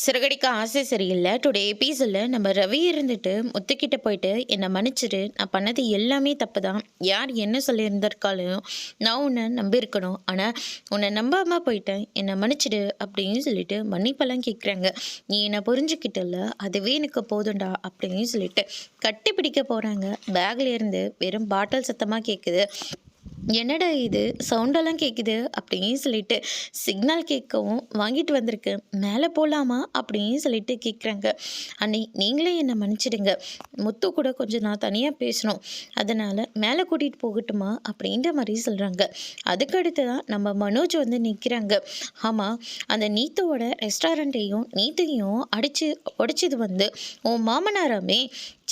சிறகடிக்க ஆசை சரியில்லை. டுடே எபிசோட்ல நம்ம ரவி இருந்துட்டு முத்துக்கிட்ட போயிட்டு என்னை மன்னிச்சிடு, நான் பண்ணது எல்லாமே தப்பு தான். யார் என்ன சொல்லியிருந்திருக்காலும் நான் உன்னை நம்பியிருக்கணும், ஆனால் உன்னை நம்பாமல் போயிட்டேன், என்னை மன்னிச்சிடு அப்படின்னு சொல்லிட்டு மன்னிப்பெல்லாம் கேட்குறாங்க. நீ என்னை புரிஞ்சுக்கிட்டல, அதுவே எனக்கு போதும்டா அப்படின்னு சொல்லிட்டு கட்டி பிடிக்க போகிறாங்க. பேக்ல இருந்து வெறும் பாட்டில் சத்தமாக கேட்குது. என்னடா இது சவுண்டெல்லாம் கேட்குது அப்படின்னு சொல்லிட்டு சிக்னல் கேட்கவும் வாங்கிட்டு வந்திருக்கு. மேலே போகலாமா அப்படின்னு சொல்லிட்டு கேட்குறாங்க. அண்ணி நீங்களே என்னை மன்னிச்சிடுங்க, முத்து கூட கொஞ்சம் நான் தனியாக பேசணும், அதனால் மேலே கூட்டிகிட்டு போகட்டுமா அப்படின்ற மாதிரி சொல்கிறாங்க. அதுக்கு அடுத்து தான் நம்ம மனோஜ் வந்து நிற்கிறாங்க. ஆமாம், அந்த நீத்துவோட ரெஸ்டாரண்ட்டையும் நீத்தையும் உடைச்சது வந்து உன் மாமனாராமே.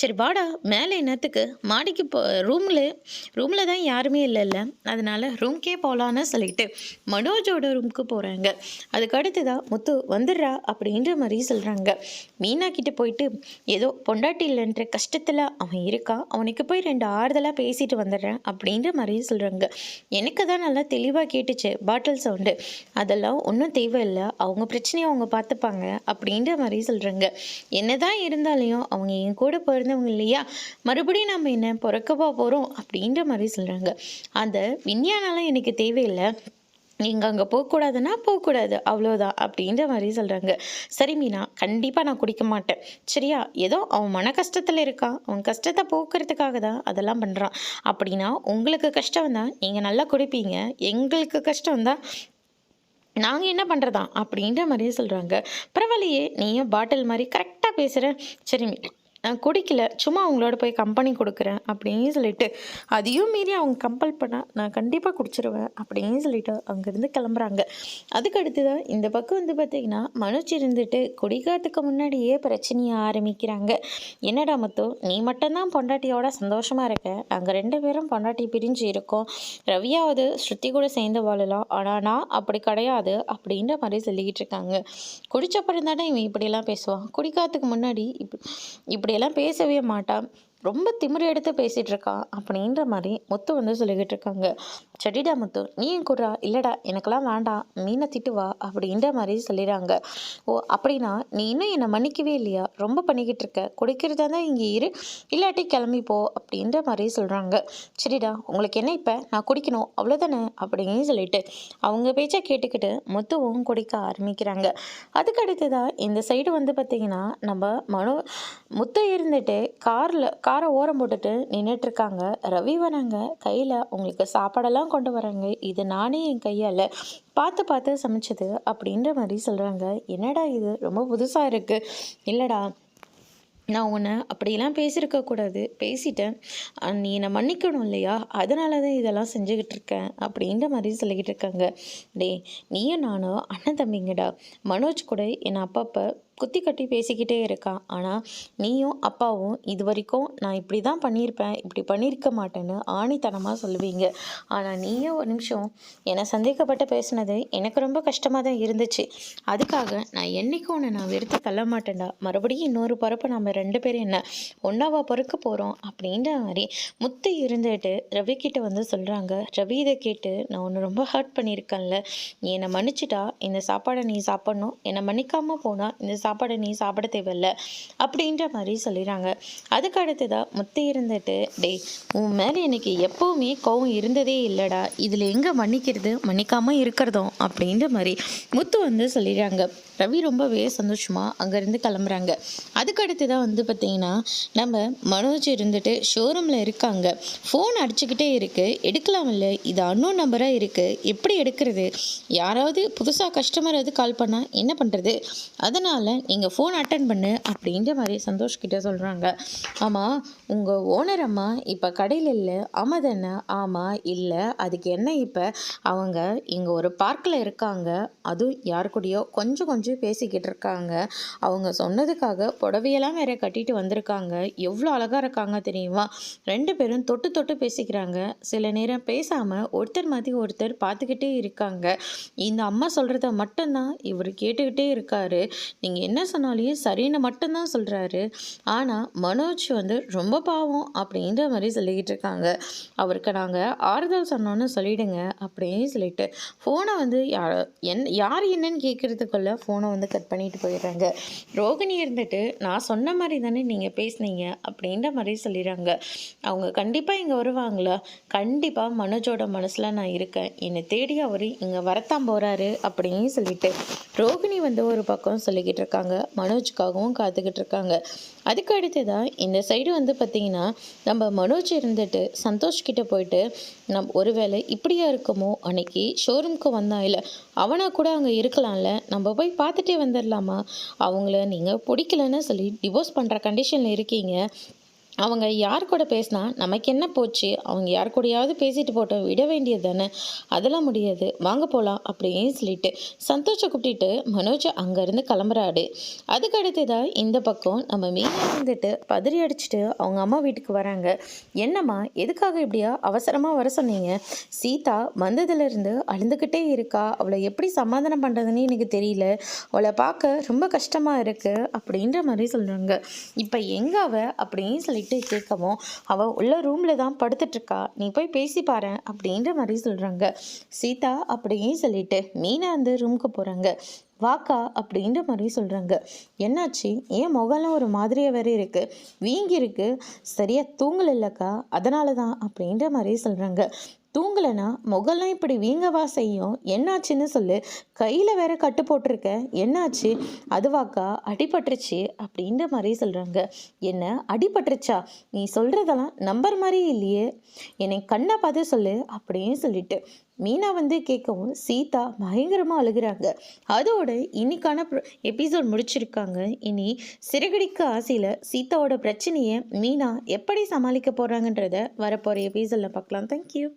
சரி வாடா மேலே, என்னத்துக்கு மாடிக்கு ரூமில் தான் யாருமே இல்லைல்ல, அதனால் ரூம்க்கே போகலான்னு சொல்லிட்டு மனோஜோட ரூமுக்கு போகிறாங்க. அதுக்கு அடுத்துதான் முத்து வந்துடுறா அப்படின்ற மாதிரி சொல்கிறாங்க. மீனா கிட்ட போயிட்டு ஏதோ பொண்டாட்டி இல்லைன்ற கஷ்டத்தில் அவன் இருக்கான், அவனுக்கு போய் 2 ஆறுதலாக பேசிட்டு வந்துடுறேன் அப்படின்ற மாதிரி சொல்கிறாங்க. எனக்கு தான் நல்லா தெளிவாக கேட்டுச்சு பாட்டில் சவுண்டு, அதெல்லாம் ஒன்றும் தேவையில்லை, அவங்க பிரச்சனையை அவங்க பார்த்துப்பாங்க அப்படின்ற மாதிரி சொல்கிறாங்க. என்னதான் இருந்தாலையும் அவங்க என் கூட பிறந்தவங்க இல்லையா, மறுபடியும் நம்ம என்ன பிறக்கவா போகிறோம் அப்படின்ற மாதிரி சொல்கிறாங்க. அந்த விஞ்ஞானம்லாம் எனக்கு தேவையில்லை, நீங்கள் அங்கே போகக்கூடாதுன்னா போகக்கூடாது அவ்வளோதான் அப்படின்ற மாதிரி சொல்கிறாங்க. சரி மீனா, கண்டிப்பாக நான் குடிக்க மாட்டேன் சரியா, ஏதோ அவன் மன கஷ்டத்தில் இருக்கான், அவன் கஷ்டத்தை போக்குறதுக்காக தான் அதெல்லாம் பண்ணுறான். அப்படின்னா உங்களுக்கு கஷ்டம் தான் நீங்கள் நல்லா குடிப்பீங்க, எங்களுக்கு கஷ்டம் தான் நாங்கள் என்ன பண்ணுறதா அப்படின்ற மாதிரியே சொல்கிறாங்க. பரவாயில்லையே, நீயும் பாட்டில் மாதிரி கரெக்டாக பேசுகிற. சரி நான் குடிக்கல, சும்மா அவங்களோட போய் கம்பெனி கொடுக்குறேன் அப்படின்னு சொல்லிட்டு அதையும் மீறி அவங்க கம்பல் பண்ணால் நான் கண்டிப்பாக குடிச்சிருவேன் அப்படின்னு சொல்லிட்டு அங்கேருந்து கிளம்புறாங்க. அதுக்கு அடுத்து தான் இந்த பக்கம் வந்து பார்த்திங்கன்னா மனோஜ் இருந்துட்டு குடிக்கிறதுக்கு முன்னாடியே பிரச்சனையை ஆரம்பிக்கிறாங்க. என்னடா முத்து, நீ மட்டும்தான் பொண்டாட்டியோட சந்தோஷமாக இருக்க, நாங்கள் 2 பேரும் பொண்டாட்டி பிரிஞ்சு இருக்கோம், ரவியாவது ஸ்ருதி கூட சேர்ந்து வாழலாம், ஆனால் நான் அப்படி கிடையாது அப்படின்ற மாதிரி சொல்லிக்கிட்டு இருக்காங்க. குடிச்சப்பறம் தானே இவன் இப்படியெல்லாம் பேசுவான், குடிக்காததுக்கு முன்னாடி இப்படியெல்லாம் பேசவே மாட்டான், ரொம்ப திமிரு எடுத்து பேசிகிட்டு இருக்கான் அப்படின்ற மாதிரி முத்து வந்து சொல்லிக்கிட்டு இருக்காங்க. சரிடா முத்து, நீ கூடா, இல்லைடா எனக்கெல்லாம் வேண்டாம், மீனை திட்டுவா அப்படின்ற மாதிரி சொல்லிடுறாங்க. ஓ அப்படின்னா நீ இன்னும் என்னை மன்னிக்கவே இல்லையா, ரொம்ப பண்ணிக்கிட்டு இருக்க, குடிக்கிறதா தான் இங்கே இரு, இல்லாட்டி கிளம்பிப்போ அப்படின்ற மாதிரி சொல்கிறாங்க. சரிடா, உங்களுக்கு என்ன இப்போ, நான் குடிக்கணும் அவ்வளோதானே அப்படின்னு சொல்லிட்டு அவங்க பேச்சை கேட்டுக்கிட்டு முத்துவும் குடிக்க ஆரம்பிக்கிறாங்க. அதுக்கு அடுத்ததான் இந்த சைடு வந்து பார்த்திங்கன்னா நம்ம முத்து இருந்துட்டு காரை ஓரம் போட்டுட்டு நின்றுட்டுருக்காங்க. ரவி வராங்க, கையில் உங்களுக்கு சாப்பாடெல்லாம் கொண்டு வராங்க, இது நானே என் கையால் பார்த்து பார்த்து சமைச்சது அப்படின்ற மாதிரி சொல்கிறாங்க. என்னடா இது ரொம்ப புதுசாக இருக்குது, இல்லைடா நான் உன்னை அப்படியெல்லாம் பேசியிருக்கக்கூடாது, பேசிட்டேன், நீ என்னை மன்னிக்கணும் இல்லையா, அதனால தான் இதெல்லாம் செஞ்சுக்கிட்டு இருக்கேன் அப்படின்ற மாதிரி சொல்லிக்கிட்டு இருக்காங்க. டே நீயும் நானும் அண்ணன் தம்பிங்கடா, மனோஜ் கூட என்னை அப்பப்போ குத்தி கட்டி பேசிக்கிட்டே இருக்கான், ஆனால் நீயும் அப்பாவும் இது வரைக்கும் நான் இப்படி தான் பண்ணியிருப்பேன், இப்படி பண்ணியிருக்க மாட்டேன்னு ஆணித்தனமாக சொல்லுவீங்க. ஆனால் நீயும் ஒரு நிமிஷம் என்னை சந்தேகப்பட்டு பேசினது எனக்கு ரொம்ப கஷ்டமாக தான் இருந்துச்சு, அதுக்காக நான் என்றைக்கும் உன்னை நான் வெறுத்து தள்ள மாட்டேன்டா, மறுபடியும் இன்னொரு பிறப்பு நம்ம 2 பேரும் என்ன ஒன்றாவா பிறக்க போகிறோம் அப்படின்ற மாதிரி முத்து இருந்துட்டு ரவி கிட்ட வந்து சொல்கிறாங்க. ரவி இதை கேட்டு நான் ஒன்று ரொம்ப ஹர்ட் பண்ணியிருக்கேன்ல, நீ என்னை மன்னிச்சிட்டா இந்த சாப்பாடை நீ சாப்பிட்ணும், என்னை மன்னிக்காமல் போனால் இந்த சாப்பாடை நீ சாப்பிட தேவையில்ல அப்படின்ற மாதிரி சொல்லிடுறாங்க. அதுக்கு அடுத்ததான் முத்து இருந்துட்டு டே உன் மேலே எனக்கு எப்போவுமே கோவம் இருந்ததே இல்லைடா, இதில் எங்கே மன்னிக்கிறது மன்னிக்காமல் இருக்கிறதும் அப்படின்ற மாதிரி முத்து வந்து சொல்லிடுறாங்க. ரவி ரொம்பவே சந்தோஷமாக அங்கேருந்து கிளம்புறாங்க. அதுக்கு அடுத்ததான் வந்து பார்த்திங்கன்னா நம்ம மனோஜ் இருந்துட்டு ஷோரூமில் இருக்காங்க. ஃபோன் அடிச்சுக்கிட்டே இருக்குது, எடுக்கலாம் இல்லை, இது அன்னோன் நம்பராக இருக்குது, எப்படி எடுக்கிறது, யாராவது புதுசாக கஸ்டமர் எது கால் பண்ணால் என்ன பண்ணுறது, அதனால் நீங்கள் ஃபோன் அட்டன் பண்ணு அப்படின்ற மாதிரி சந்தோஷ் கிட்டே சொல்கிறாங்க. ஆமாம் உங்கள் ஓனர் அம்மா இப்போ கடையில் இல்லை, ஆமாம் தானே, ஆமாம் இல்லை, அதுக்கு என்ன இப்போ அவங்க இங்கே ஒரு பார்க்கில் இருக்காங்க, அதுவும் யார் கூடயோ கொஞ்சம் பேசிக்கிட்டு இருக்காங்க, அவங்க சொன்னதுக்காக புடவையெல்லாம் வேற கட்டிட்டு வந்திருக்காங்க, எவ்வளோ அழகாக இருக்காங்க தெரியுமா, 2 பேரும் தொட்டு பேசிக்கிறாங்க, சில நேரம் பேசாமல் ஒருத்தர் மாற்றி ஒருத்தர் பார்த்துக்கிட்டே இருக்காங்க, இந்த அம்மா சொல்கிறத மட்டும்தான் இவர் கேட்டுக்கிட்டே இருக்காரு, நீங்கள் என்ன சொன்னாலையும் சரின்னு மட்டும்தான் சொல்கிறாரு, ஆனால் மனோஜ் வந்து ரொம்ப பாவம் அப்படின்ற மாதிரி சொல்லிக்கிட்டு இருக்காங்க, அவருக்கு நாங்கள் ஆறுதல் சொன்னோன்னு சொல்லிடுங்க அப்படின்னு சொல்லிட்டு ஃபோனை வந்து யார் என்னன்னு கேட்குறதுக்குள்ள ஃபோனை ஃபோனை வந்து கட் பண்ணிட்டு போயிடுறாங்க. ரோகிணி இருந்துட்டு நான் சொன்ன மாதிரி தானே நீங்கள் பேசுனீங்க அப்படின்ற மாதிரி சொல்லிடுறாங்க. அவங்க கண்டிப்பாக இங்கே வருவாங்களா? கண்டிப்பாக மனோஜோட மனசில் நான் இருக்கேன், என்னை தேடி அவர் இங்கே வரத்தான் போகிறாரு அப்படின்னு சொல்லிட்டு ரோகிணி வந்து ஒரு பக்கம் சொல்லிக்கிட்டு இருக்காங்க. மனோஜ்காகவும் காத்துக்கிட்டு இருக்காங்க. அதுக்கு அடுத்ததான் இந்த சைடு வந்து பார்த்திங்கன்னா நம்ம மனோஜ் இருந்துட்டு சந்தோஷ் கிட்ட போயிட்டு ஒருவேளை இப்படியா இருக்குமோ, அன்னைக்கு ஷோரூம்க்கு வந்தான் இல்லை அவனா கூட அங்கே இருக்கலாம்ல, நம்ம போய் பார்த்துட்டே வந்துடலாமா, அவங்கள நீங்கள் பிடிக்கலன்னு சொல்லி டிவோர்ஸ் பண்ணுற கண்டிஷனில் இருக்கீங்க, அவங்க யார் கூட பேசினா நமக்கு என்ன போச்சு, அவங்க யார் கூடயாவது பேசிட்டு போட்டோம், விட வேண்டியது தானே, அதெல்லாம் முடியாது, வாங்க போகலாம் அப்படின்னு சொல்லிட்டு சந்தோஷை கூப்பிட்டுட்டு மனோஜ் அங்கேருந்து கிளம்புறாடு. அதுக்கு அடுத்ததாக இந்த பக்கம் நம்ம மீனா இருந்துட்டு பதறி அடிச்சுட்டு அவங்க அம்மா வீட்டுக்கு வராங்க. என்னம்மா, எதுக்காக இப்படியா அவசரமாக வர சொன்னீங்க? சீதா வந்ததுலேருந்து அழுந்துக்கிட்டே இருக்கா, அவளை எப்படி சமாதானம் பண்ணுறதுன்னு எனக்கு தெரியல, அவளை பார்க்க ரொம்ப கஷ்டமாக இருக்குது அப்படின்ற மாதிரி சொல்கிறாங்க. இப்போ எங்க அவ அப்படின்னு சொல்லிட்டு கேட்கவும், அவள் உள்ள ரூமில் தான் படுத்துட்ருக்கா, நீ போய் பேசி பாரு அப்படின்ற மாதிரி சொல்கிறாங்க. சீதா அப்படின்னு சொல்லிட்டு மீனா அந்த ரூமுக்கு போகிறாங்க. வாக்கா அப்படின்ற மாதிரி சொல்கிறாங்க. என்னாச்சு, ஏன் முகம்லாம் ஒரு மாதிரியாக வேற இருக்குது, வீங்கி இருக்கு, சரியாக தூங்கல இல்லைக்கா, அதனால தான் அப்படின்ற மாதிரி சொல்கிறாங்க. தூங்கலைன்னா முகம்லாம் இப்படி வீங்கவா செய்யும், என்னாச்சுன்னு சொல்லு, கையில் வேற கட்டு போட்டிருக்க, என்னாச்சு? அதுவாக்கா அடிபட்டுருச்சு அப்படின்ற மாதிரி சொல்கிறாங்க. என்ன அடிபட்டுருச்சா? நீ சொல்கிறதெல்லாம் நம்பர் மாதிரி இல்லையே, என்னை கண்ணை பார்த்து சொல்லு அப்படின்னு சொல்லிட்டு மீனா வந்து கேட்கவும் சீதா பயங்கரமாக அழுகிறாங்க. அதோட இன்னைக்கான எபிசோட் முடிச்சிருக்காங்க. இனி சிறகடிக்க ஆசையில் சீதாவோட பிரச்சனையை மீனா எப்படி சமாளிக்க போகிறாங்கன்றத வரப்போகிற எபிசோடில் பார்க்கலாம். தேங்க்யூ.